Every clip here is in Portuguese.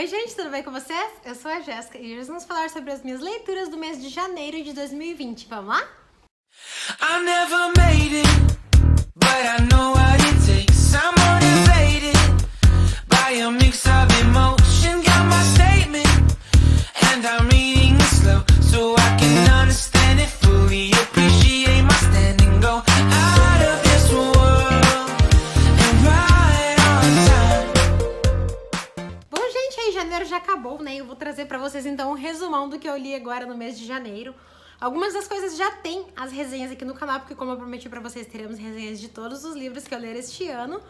Oi gente, tudo bem com vocês? Eu sou a Jéssica e hoje vamos falar sobre as minhas leituras do mês de janeiro de 2020. Vamos lá? I never made it, but I know what it takes. I'm motivated by a mix of emotion. Got my statement, and I'm reading it slow so I can understand it fully. Appreciate my standing, go out of this world and right on time. Bom gente, aí janeiro já acabou, né? Eu vou trazer pra vocês então um resumão do que eu li agora no mês de janeiro. Algumas das coisas já tem as resenhas aqui no canal, porque como eu prometi pra vocês, teremos resenhas de todos os livros que eu ler este ano.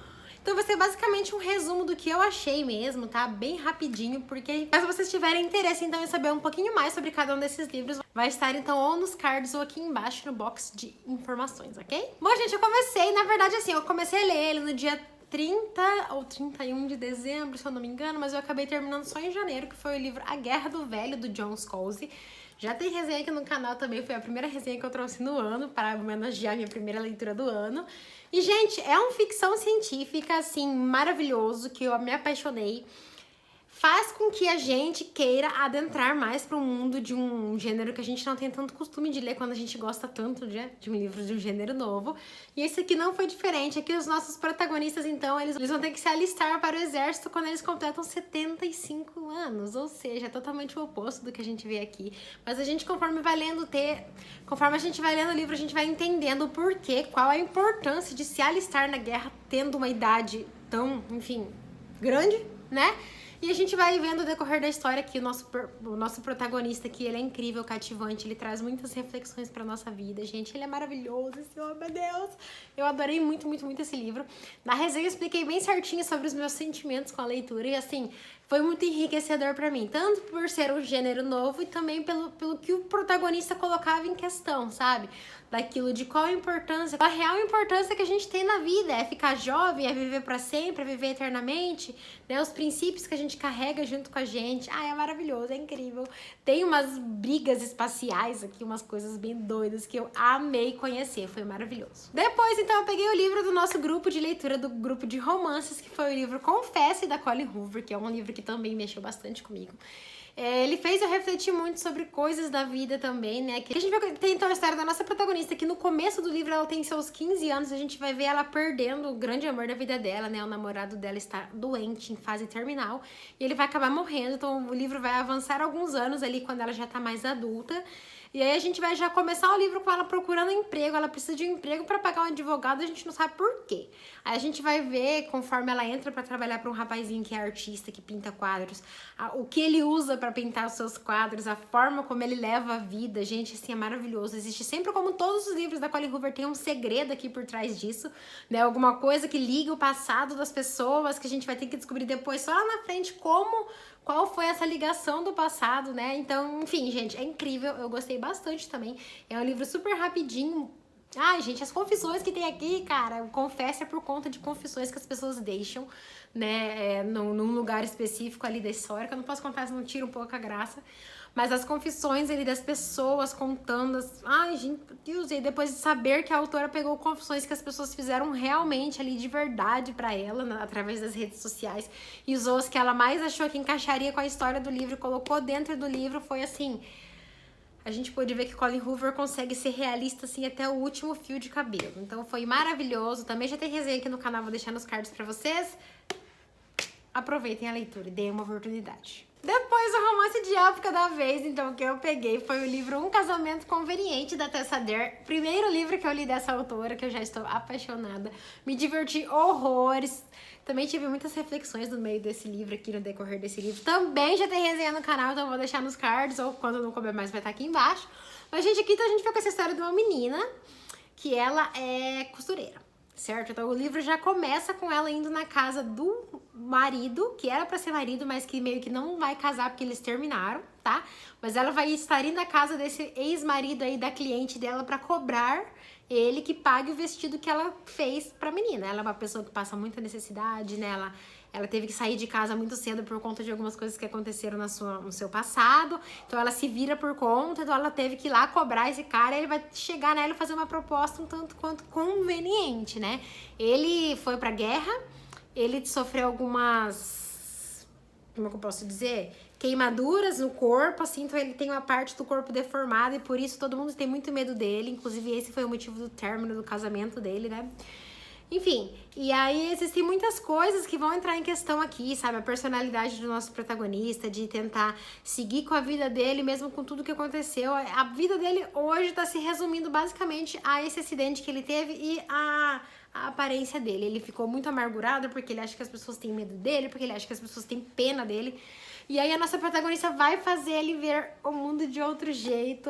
Então vai ser basicamente um resumo do que eu achei mesmo, tá? Bem rapidinho, porque caso vocês tiverem interesse então em saber um pouquinho mais sobre cada um desses livros, vai estar então ou nos cards ou aqui embaixo no box de informações, ok? Bom gente, eu comecei, na verdade assim, eu comecei a ler ele no dia 30 ou 31 de dezembro, se eu não me engano, mas eu acabei terminando só em janeiro, que foi o livro A Guerra do Velho, do John Scalzi. Já tem resenha aqui no canal também, foi a primeira resenha que eu trouxe no ano, para homenagear a minha primeira leitura do ano. E, gente, é uma ficção científica, assim, maravilhoso, que eu me apaixonei. Faz com que a gente queira adentrar mais para o mundo de um gênero que a gente não tem tanto costume de ler quando a gente gosta tanto de um livro de um gênero novo. E esse aqui não foi diferente. Aqui os nossos protagonistas, então, eles vão ter que se alistar para o exército quando eles completam 75 anos. Ou seja, é totalmente o oposto do que a gente vê aqui. Mas a gente, conforme a gente vai lendo o livro, a gente vai entendendo o porquê, qual a importância de se alistar na guerra tendo uma idade tão, enfim, grande, né? E a gente vai vendo o decorrer da história que o nosso protagonista aqui, ele é incrível, cativante, ele traz muitas reflexões pra nossa vida, gente. Ele é maravilhoso, esse homem, meu Deus! Eu adorei muito, muito, muito esse livro. Na resenha eu expliquei bem certinho sobre os meus sentimentos com a leitura e, assim, foi muito enriquecedor pra mim. Tanto por ser um gênero novo e também pelo que o protagonista colocava em questão, sabe? Daquilo de qual a importância, qual a real importância que a gente tem na vida. É ficar jovem, é viver pra sempre, é viver eternamente, né? Os princípios que a gente carrega junto com a gente. Ah, é maravilhoso, é incrível. Tem umas brigas espaciais aqui, umas coisas bem doidas que eu amei conhecer, foi maravilhoso. Depois, então, eu peguei o livro do nosso grupo de leitura, do grupo de romances, que foi o livro Confesse, da Colleen Hoover, que é um livro que também mexeu bastante comigo. Ele fez eu refletir muito sobre coisas da vida também, né? Que a gente vai ter então a história da nossa protagonista, que no começo do livro ela tem seus 15 anos, a gente vai ver ela perdendo o grande amor da vida dela, né? O namorado dela está doente, em fase terminal, e ele vai acabar morrendo, então o livro vai avançar alguns anos ali, quando ela já tá mais adulta. E aí a gente vai já começar o livro com ela procurando emprego, ela precisa de um emprego para pagar um advogado, a gente não sabe por quê. Aí a gente vai ver, conforme ela entra para trabalhar para um rapazinho que é artista, que pinta quadros, o que ele usa para pintar os seus quadros, a forma como ele leva a vida, gente, assim, é maravilhoso. Existe sempre, como todos os livros da Colleen Hoover, tem um segredo aqui por trás disso, né? Alguma coisa que liga o passado das pessoas, que a gente vai ter que descobrir depois, só lá na frente, qual foi essa ligação do passado, né? Então, enfim, gente, é incrível, eu gostei bastante também. É um livro super rapidinho. Ai, gente, as confissões que tem aqui, cara, confessa por conta de confissões que as pessoas deixam, né, num lugar específico ali da história, que eu não posso contar, senão tira um pouco a graça. Mas as confissões ali das pessoas contando, ai, gente, meu Deus, e depois de saber que a autora pegou confissões que as pessoas fizeram realmente ali de verdade pra ela, através das redes sociais, e usou as que ela mais achou que encaixaria com a história do livro, colocou dentro do livro, foi assim... A gente pôde ver que Colleen Hoover consegue ser realista, assim, até o último fio de cabelo. Então foi maravilhoso. Também já tem resenha aqui no canal, vou deixar nos cards pra vocês. Aproveitem a leitura e deem uma oportunidade. Depois, o romance de época da vez, então, o que eu peguei foi o livro Um Casamento Conveniente, da Tessa Dare. Primeiro livro que eu li dessa autora, que eu já estou apaixonada. Me diverti horrores. Também tive muitas reflexões no meio desse livro aqui, no decorrer desse livro. Também já tem resenha no canal, então eu vou deixar nos cards, ou quando não couber mais vai estar aqui embaixo. Mas, gente, aqui então a gente vê com essa história de uma menina, que ela é costureira, certo? Então o livro já começa com ela indo na casa do marido, que era pra ser marido, mas que meio que não vai casar porque eles terminaram, tá? Mas ela vai estar indo na casa desse ex-marido aí da cliente dela pra cobrar ele que pague o vestido que ela fez pra menina. Ela é uma pessoa que passa muita necessidade, né? Ela teve que sair de casa muito cedo por conta de algumas coisas que aconteceram no seu passado. Então ela se vira por conta, então ela teve que ir lá cobrar esse cara. Ele vai chegar nela e fazer uma proposta um tanto quanto conveniente, né? Ele foi pra guerra, ele sofreu algumas como é que eu posso dizer? Queimaduras no corpo, assim, então ele tem uma parte do corpo deformada e por isso todo mundo tem muito medo dele. Inclusive, esse foi o motivo do término do casamento dele, né? Enfim, e aí existem muitas coisas que vão entrar em questão aqui, sabe? A personalidade do nosso protagonista, de tentar seguir com a vida dele, mesmo com tudo que aconteceu. A vida dele hoje tá se resumindo basicamente a esse acidente que ele teve e a aparência dele. Ele ficou muito amargurado porque ele acha que as pessoas têm medo dele, porque ele acha que as pessoas têm pena dele. E aí a nossa protagonista vai fazer ele ver o mundo de outro jeito.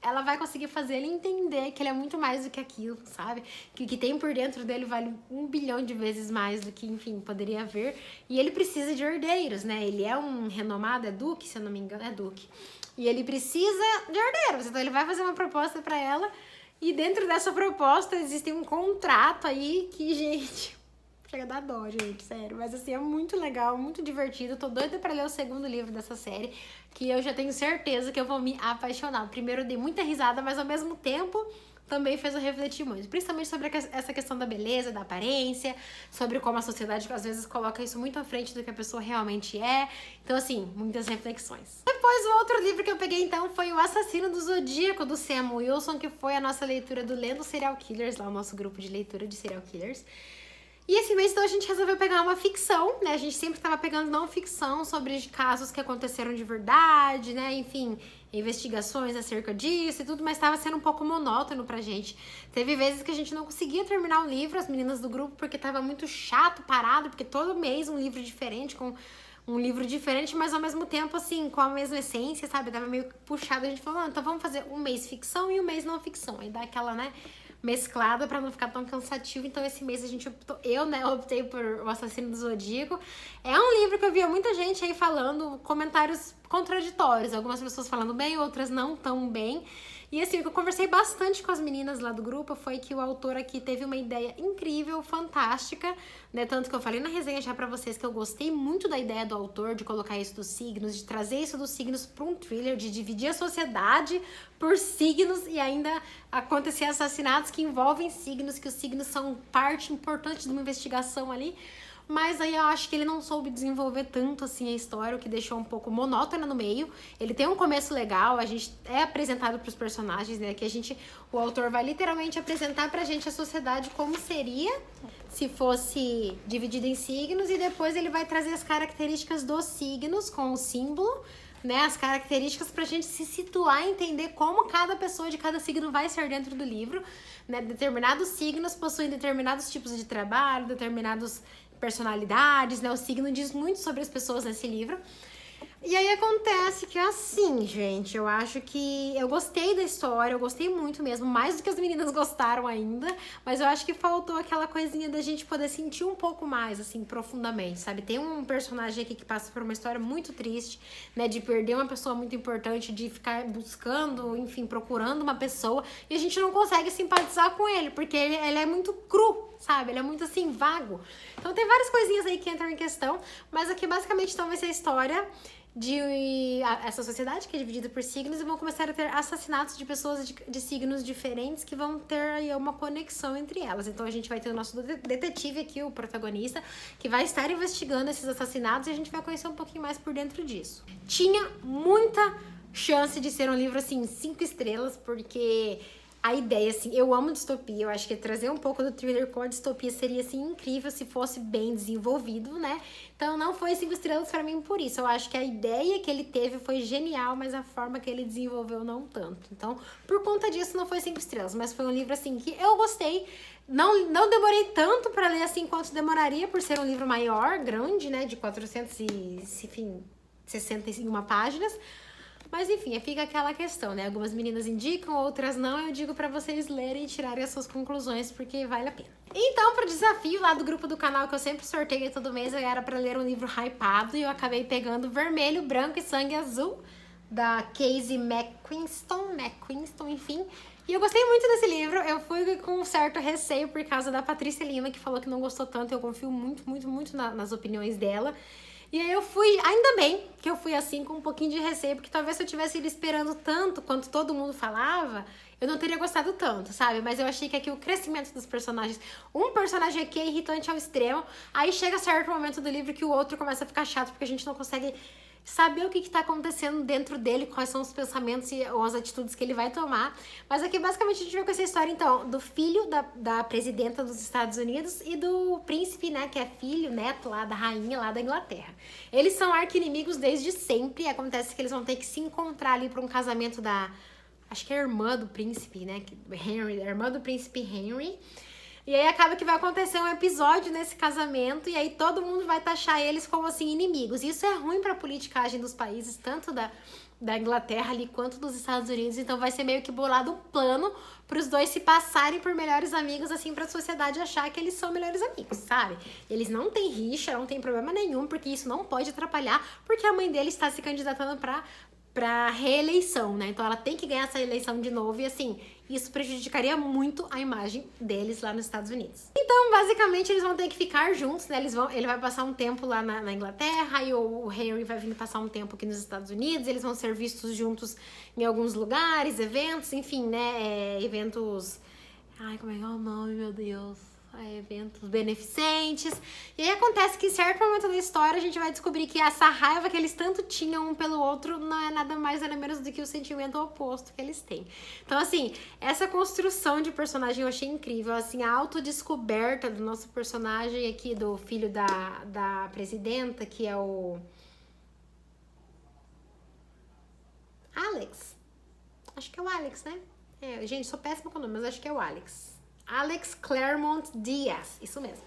Ela vai conseguir fazer ele entender que ele é muito mais do que aquilo, sabe? Que o que tem por dentro dele vale 1 bilhão de vezes mais do que, enfim, poderia haver. E ele precisa de herdeiros, né? Ele é um renomado, é duque, se eu não me engano, é duque. E ele precisa de herdeiros, então ele vai fazer uma proposta pra ela. E dentro dessa proposta existe um contrato aí que, gente... Chega a dar dó, gente, sério. Mas assim, é muito legal, muito divertido. Tô doida pra ler o segundo livro dessa série, que eu já tenho certeza que eu vou me apaixonar. O primeiro eu dei muita risada, mas ao mesmo tempo também fez eu refletir muito. Principalmente sobre essa questão da beleza, da aparência, sobre como a sociedade às vezes coloca isso muito à frente do que a pessoa realmente é. Então, assim, muitas reflexões. Depois, o outro livro que eu peguei, então, foi O Assassino do Zodíaco, do Sam Wilson, que foi a nossa leitura do Lendo Serial Killers, lá o nosso grupo de leitura de serial killers. E esse mês, então, a gente resolveu pegar uma ficção, né? A gente sempre tava pegando não ficção sobre casos que aconteceram de verdade, né? Enfim, investigações acerca disso e tudo, mas tava sendo um pouco monótono pra gente. Teve vezes que a gente não conseguia terminar o livro, as meninas do grupo, porque tava muito chato, parado, porque todo mês um livro diferente, com um livro diferente, mas ao mesmo tempo, assim, com a mesma essência, sabe? Tava meio puxado, a gente falou, então vamos fazer um mês ficção e um mês não ficção. Aí dá aquela, né, mesclada pra não ficar tão cansativo. Então esse mês a gente optou, eu, né, optei por O Assassino do Zodíaco. É um livro que eu via muita gente aí falando, comentários contraditórios, algumas pessoas falando bem, outras não tão bem. E assim, o que eu conversei bastante com as meninas lá do grupo foi que o autor aqui teve uma ideia incrível, fantástica, né? Tanto que eu falei na resenha já pra vocês que eu gostei muito da ideia do autor de colocar isso dos signos, de trazer isso dos signos pra um thriller, de dividir a sociedade por signos e ainda acontecer assassinatos que envolvem signos, que os signos são parte importante de uma investigação ali. Mas aí eu acho que ele não soube desenvolver tanto assim a história, o que deixou um pouco monótona no meio. Ele tem um começo legal, a gente é apresentado pros personagens, né? Que o autor vai literalmente apresentar pra gente a sociedade como seria se fosse dividida em signos, e depois ele vai trazer as características dos signos com o símbolo, né, as características pra gente se situar e entender como cada pessoa de cada signo vai ser dentro do livro, né? Determinados signos possuem determinados tipos de trabalho, determinados personalidades, né? O signo diz muito sobre as pessoas nesse livro. E aí acontece que assim, gente, eu acho que eu gostei da história, eu gostei muito mesmo, mais do que as meninas gostaram ainda, mas eu acho que faltou aquela coisinha da gente poder sentir um pouco mais, assim, profundamente, sabe? Tem um personagem aqui que passa por uma história muito triste, né, de perder uma pessoa muito importante, de ficar buscando, enfim, procurando uma pessoa, e a gente não consegue simpatizar com ele, porque ele é muito cru, sabe? Ele é muito, assim, vago. Então tem várias coisinhas aí que entram em questão, mas aqui basicamente então vai ser a história de essa sociedade que é dividida por signos, e vão começar a ter assassinatos de pessoas de signos diferentes que vão ter aí uma conexão entre elas. Então a gente vai ter o nosso detetive aqui, o protagonista, que vai estar investigando esses assassinatos, e a gente vai conhecer um pouquinho mais por dentro disso. Tinha muita chance de ser um livro, assim, 5 estrelas, porque a ideia, assim, eu amo distopia, eu acho que trazer um pouco do thriller com a distopia seria, assim, incrível se fosse bem desenvolvido, né? Então não foi 5 estrelas pra mim por isso. Eu acho que a ideia que ele teve foi genial, mas a forma que ele desenvolveu não tanto. Então, por conta disso, não foi 5 estrelas, mas foi um livro, assim, que eu gostei. Não demorei tanto pra ler, assim, quanto demoraria, por ser um livro maior, grande, né, de 461 páginas. Mas enfim, fica aquela questão, né? Algumas meninas indicam, outras não. Eu digo pra vocês lerem e tirarem as suas conclusões, porque vale a pena. Então, pro desafio lá do grupo do canal, que eu sempre sorteio todo mês, eu era pra ler um livro hypado, e eu acabei pegando Vermelho, Branco e Sangue Azul, da Casey McQuiston, enfim. E eu gostei muito desse livro. Eu fui com um certo receio por causa da Patrícia Lima, que falou que não gostou tanto. Eu confio muito nas opiniões dela. E aí eu fui, ainda bem que eu fui assim com um pouquinho de receio, porque talvez se eu tivesse ido esperando tanto quanto todo mundo falava, eu não teria gostado tanto, sabe? Mas eu achei que aqui o crescimento dos personagens... Um personagem aqui é irritante ao extremo, aí chega certo momento do livro que o outro começa a ficar chato, porque a gente não consegue saber o que tá acontecendo dentro dele, quais são os pensamentos ou as atitudes que ele vai tomar. Mas aqui, basicamente, a gente vê com essa história, então, do filho da presidenta dos Estados Unidos e do príncipe, né, que é filho, neto lá da rainha lá da Inglaterra. Eles são arqui-inimigos desde sempre, e acontece que eles vão ter que se encontrar ali para um casamento da... Acho que é a irmã do príncipe, né, Henry, a irmã do príncipe Henry. E aí acaba que vai acontecer um episódio nesse casamento e aí todo mundo vai taxar eles como, assim, inimigos. Isso é ruim pra politicagem dos países, tanto da Inglaterra ali quanto dos Estados Unidos. Então vai ser meio que bolado um plano pros dois se passarem por melhores amigos, assim, pra sociedade achar que eles são melhores amigos, sabe? Eles não têm rixa, não tem problema nenhum, porque isso não pode atrapalhar, porque a mãe dele está se candidatando pra reeleição, né? Então ela tem que ganhar essa eleição de novo e, assim, isso prejudicaria muito a imagem deles lá nos Estados Unidos. Então, basicamente, eles vão ter que ficar juntos, né? Ele vai passar um tempo lá na Inglaterra e o Henry vai vir passar um tempo aqui nos Estados Unidos. Eles vão ser vistos juntos em alguns lugares, eventos, enfim, né? Eventos... Ai, como é que é o nome, meu Deus? Eventos beneficentes. E aí acontece que em certo momento da história a gente vai descobrir que essa raiva que eles tanto tinham um pelo outro não é nada mais nada menos do que o sentimento oposto que eles têm. Então, assim, essa construção de personagem eu achei incrível, assim, a autodescoberta do nosso personagem aqui, do filho da presidenta, que é o Alex. Acho que é o Alex, né? Gente, sou péssima com o nome, mas acho que é o Alex Claremont Diaz, isso mesmo.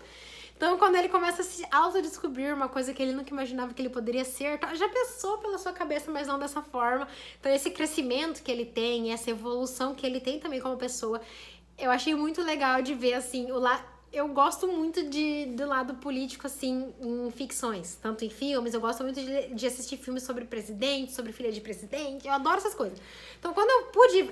Então, quando ele começa a se autodescobrir uma coisa que ele nunca imaginava que ele poderia ser, já pensou pela sua cabeça, mas não dessa forma. Então, esse crescimento que ele tem, essa evolução que ele tem também como pessoa, eu achei muito legal de ver, assim, eu gosto muito do lado político, assim, em ficções, tanto em filmes, eu gosto muito de assistir filmes sobre presidente, sobre filha de presidente, eu adoro essas coisas. Então, quando eu pude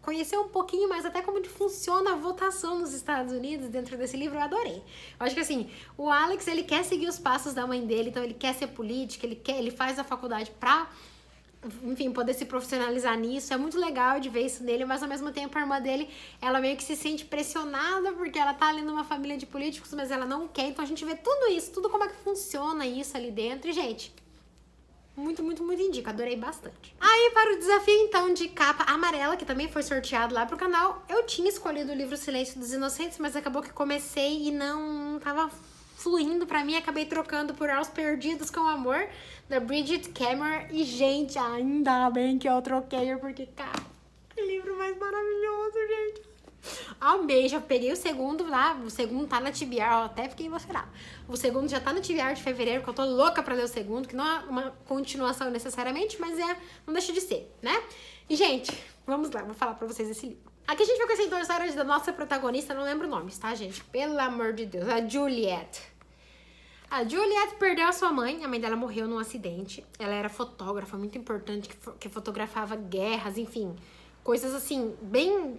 conhecer um pouquinho mais até como funciona a votação nos Estados Unidos dentro desse livro, eu adorei. Eu acho que, assim, o Alex, ele quer seguir os passos da mãe dele, então ele quer ser político, ele faz a faculdade pra... enfim, poder se profissionalizar nisso, é muito legal de ver isso nele, mas ao mesmo tempo a irmã dele, ela meio que se sente pressionada porque ela tá ali numa família de políticos, mas ela não quer, então a gente vê tudo isso, tudo como é que funciona isso ali dentro, e gente, muito, muito, muito indico, adorei bastante. Aí para o desafio então de capa amarela, que também foi sorteado lá pro canal, eu tinha escolhido o livro Silêncio dos Inocentes, mas acabou que comecei e não tava fluindo pra mim, acabei trocando por Aos Perdidos com Amor, da Bridget Cameron, e gente, ainda bem que eu troquei, porque, cara, que livro mais maravilhoso, gente. Amei, já peguei o segundo lá, o segundo tá na TBR, eu até fiquei emocionada. O segundo já tá no TBR de fevereiro, que eu tô louca pra ler o segundo, que não é uma continuação necessariamente, mas não deixa de ser, né? E, gente, vamos lá, vou falar pra vocês esse livro. Aqui a gente vai conhecer então a história da nossa protagonista, não lembro nomes, tá, gente? Pelo amor de Deus, a Juliette. A Juliette perdeu a sua mãe, a mãe dela morreu num acidente. Ela era fotógrafa muito importante, que fotografava guerras, enfim, coisas assim, bem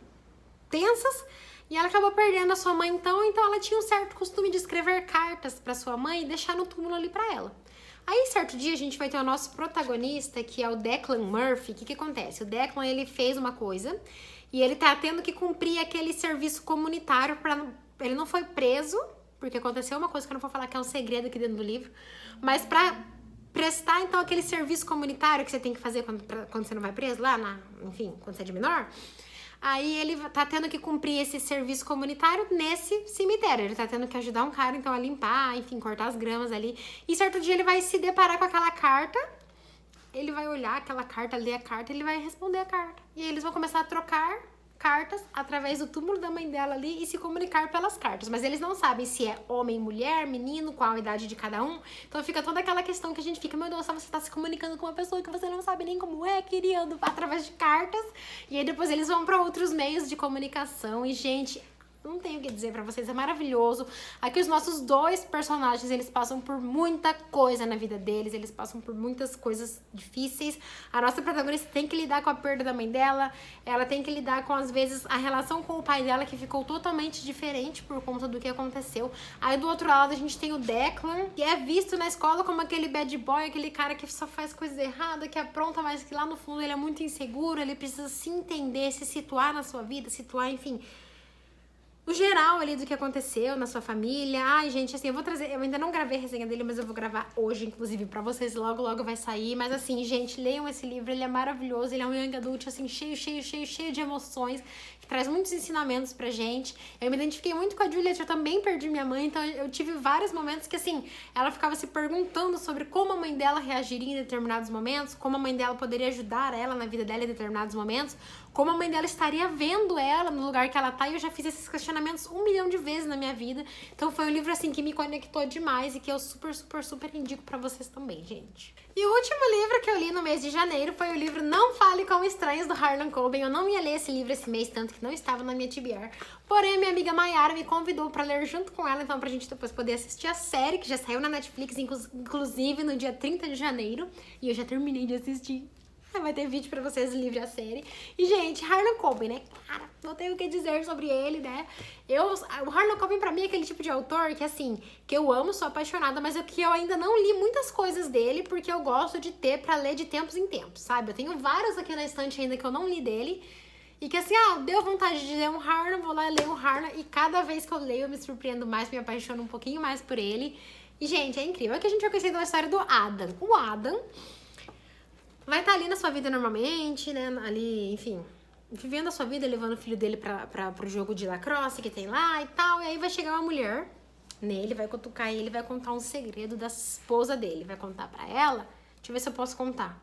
tensas. E ela acabou perdendo a sua mãe então ela tinha um certo costume de escrever cartas pra sua mãe e deixar no túmulo ali pra ela. Aí, certo dia, a gente vai ter o nosso protagonista, que é o Declan Murphy. O que acontece? O Declan, ele fez uma coisa e ele tá tendo que cumprir aquele serviço comunitário ele não foi preso, porque aconteceu uma coisa que eu não vou falar, que é um segredo aqui dentro do livro, mas pra prestar, então, aquele serviço comunitário que você tem que fazer quando você não vai preso, enfim, quando você é de menor. Aí ele tá tendo que cumprir esse serviço comunitário nesse cemitério. Ele tá tendo que ajudar um cara, então, a limpar, enfim, cortar as gramas ali. E certo dia ele vai se deparar com aquela carta, ele vai olhar aquela carta, ler a carta, ele vai responder a carta. E aí eles vão começar a trocar cartas através do túmulo da mãe dela ali e se comunicar pelas cartas. Mas eles não sabem se é homem, mulher, menino, qual a idade de cada um. Então fica toda aquela questão que a gente fica, meu Deus, você tá se comunicando com uma pessoa que você não sabe nem como é, criando através de cartas. E aí depois eles vão para outros meios de comunicação. E, gente, Não tenho o que dizer pra vocês, é maravilhoso. Aqui os nossos dois personagens, eles passam por muita coisa na vida deles, eles passam por muitas coisas difíceis. A nossa protagonista tem que lidar com a perda da mãe dela, ela tem que lidar com, às vezes, a relação com o pai dela, que ficou totalmente diferente por conta do que aconteceu. Aí do outro lado a gente tem o Declan, que é visto na escola como aquele bad boy, aquele cara que só faz coisas erradas, que apronta, mas que lá no fundo ele é muito inseguro, ele precisa se entender, se situar na sua vida, situar, enfim, o geral ali do que aconteceu na sua família. Ai, gente, assim, eu vou trazer... Eu ainda não gravei a resenha dele, mas eu vou gravar hoje, inclusive, pra vocês. Logo, logo vai sair. Mas, assim, gente, leiam esse livro. Ele é maravilhoso. Ele é um young adult, assim, cheio de emoções. Que traz muitos ensinamentos pra gente. Eu me identifiquei muito com a Juliet. Eu também perdi minha mãe. Então, eu tive vários momentos que, assim, ela ficava se perguntando sobre como a mãe dela reagiria em determinados momentos. Como a mãe dela poderia ajudar ela na vida dela em determinados momentos. Como a mãe dela estaria vendo ela no lugar que ela tá. E eu já fiz esses questionamentos 1 milhão de vezes na minha vida. Então foi um livro, assim, que me conectou demais e que eu super indico pra vocês também, gente. E o último livro que eu li no mês de janeiro foi o livro Não Fale com Estranhos, do Harlan Coben. Eu não ia ler esse livro esse mês, tanto que não estava na minha TBR. Porém, a minha amiga Mayara me convidou pra ler junto com ela, então pra gente depois poder assistir a série, que já saiu na Netflix, inclusive no dia 30 de janeiro. E eu já terminei de assistir. Vai ter vídeo pra vocês do livro e a série. E, gente, Harlan Coben, né? Cara, não tenho o que dizer sobre ele, né? O Harlan Coben, pra mim, é aquele tipo de autor que, assim, que eu amo, sou apaixonada, mas que eu ainda não li muitas coisas dele, porque eu gosto de ter pra ler de tempos em tempos, sabe? Eu tenho vários aqui na estante ainda que eu não li dele. E que, assim, deu vontade de ler um Harlan, vou lá ler um Harlan. E cada vez que eu leio, eu me surpreendo mais, me apaixono um pouquinho mais por ele. E, gente, é incrível. Aqui a gente vai conhecer a história do Adam. O Adam vai estar ali na sua vida normalmente, né, ali, enfim, vivendo a sua vida, levando o filho dele pro jogo de lacrosse que tem lá e tal, e aí vai chegar uma mulher nele, vai cutucar ele, vai contar um segredo da esposa dele, vai contar pra ela, deixa eu ver se eu posso contar,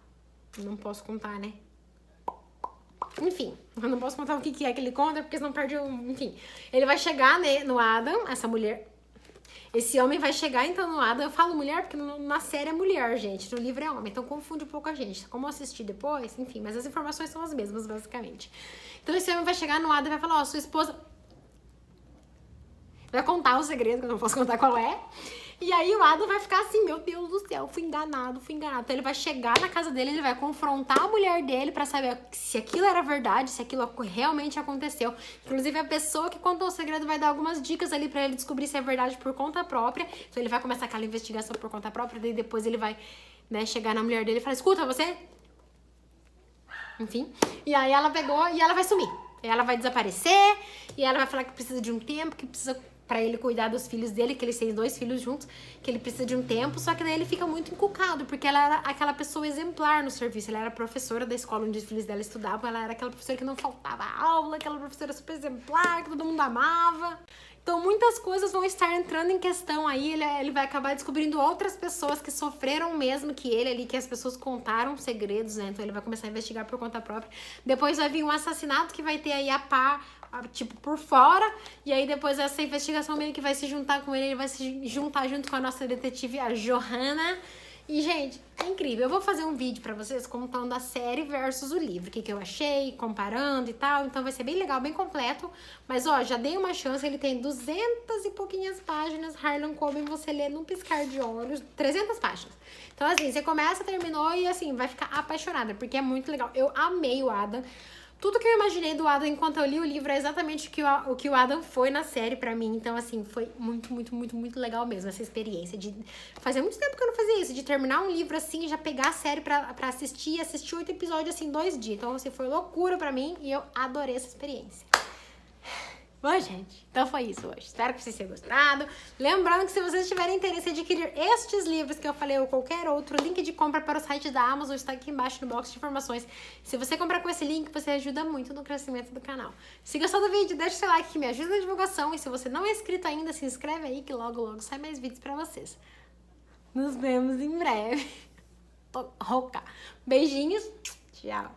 não posso contar, né, enfim, eu não posso contar o que é que ele conta, porque senão perde o, enfim, ele vai chegar, né, no Adam, essa mulher... Esse homem vai chegar, então, no Adam. Eu falo mulher porque na série é mulher, gente. No livro é homem, então confunde um pouco a gente. Como eu assisti depois, enfim. Mas as informações são as mesmas, basicamente. Então, esse homem vai chegar no Adam e vai falar, sua esposa... Vai contar o segredo, que eu não posso contar qual é. E aí o Adam vai ficar assim, meu Deus do céu, fui enganado. Então ele vai chegar na casa dele, ele vai confrontar a mulher dele pra saber se aquilo era verdade, se aquilo realmente aconteceu. Inclusive a pessoa que contou o segredo vai dar algumas dicas ali pra ele descobrir se é verdade por conta própria. Então ele vai começar aquela investigação por conta própria, daí depois ele vai, né, chegar na mulher dele e falar, escuta, você... Enfim, e aí ela pegou e ela vai sumir. Ela vai desaparecer e ela vai falar que precisa de um tempo, que precisa... pra ele cuidar dos filhos dele, que eles têm 2 filhos juntos, que ele precisa de um tempo, só que daí ele fica muito encucado, porque ela era aquela pessoa exemplar no serviço, ela era professora da escola onde os filhos dela estudavam, ela era aquela professora que não faltava aula, aquela professora super exemplar, que todo mundo amava. Então muitas coisas vão estar entrando em questão aí, ele vai acabar descobrindo outras pessoas que sofreram o mesmo que ele ali, que as pessoas contaram segredos, né? Então ele vai começar a investigar por conta própria. Depois vai vir um assassinato que vai ter aí tipo, por fora, e aí depois essa investigação meio que vai se juntar com ele vai se juntar junto com a nossa detetive, a Johanna. E, gente, é incrível. Eu vou fazer um vídeo pra vocês contando a série versus o livro, o que eu achei, comparando e tal. Então vai ser bem legal, bem completo. Mas, ó, já dei uma chance, ele tem 200 e pouquinhas páginas. Harlan Coben, você lê num piscar de olhos, 300 páginas. Então, assim, você começa, terminou e, assim, vai ficar apaixonada, porque é muito legal. Eu amei o Adam. Tudo que eu imaginei do Adam enquanto eu li o livro é exatamente o que o Adam foi na série pra mim. Então, assim, foi muito legal mesmo essa experiência. Fazia muito tempo que eu não fazia isso, de terminar um livro assim, já pegar a série pra assistir, e assistir 8 episódios assim, 2 dias. Então, assim, foi loucura pra mim e eu adorei essa experiência. Bom, gente, então foi isso hoje. Espero que vocês tenham gostado. Lembrando que se vocês tiverem interesse em adquirir estes livros que eu falei ou qualquer outro, o link de compra para o site da Amazon está aqui embaixo no box de informações. Se você comprar com esse link, você ajuda muito no crescimento do canal. Se gostou do vídeo, deixa o seu like que me ajuda na divulgação. E se você não é inscrito ainda, se inscreve aí que logo sai mais vídeos para vocês. Nos vemos em breve. Tô rouca. Beijinhos. Tchau.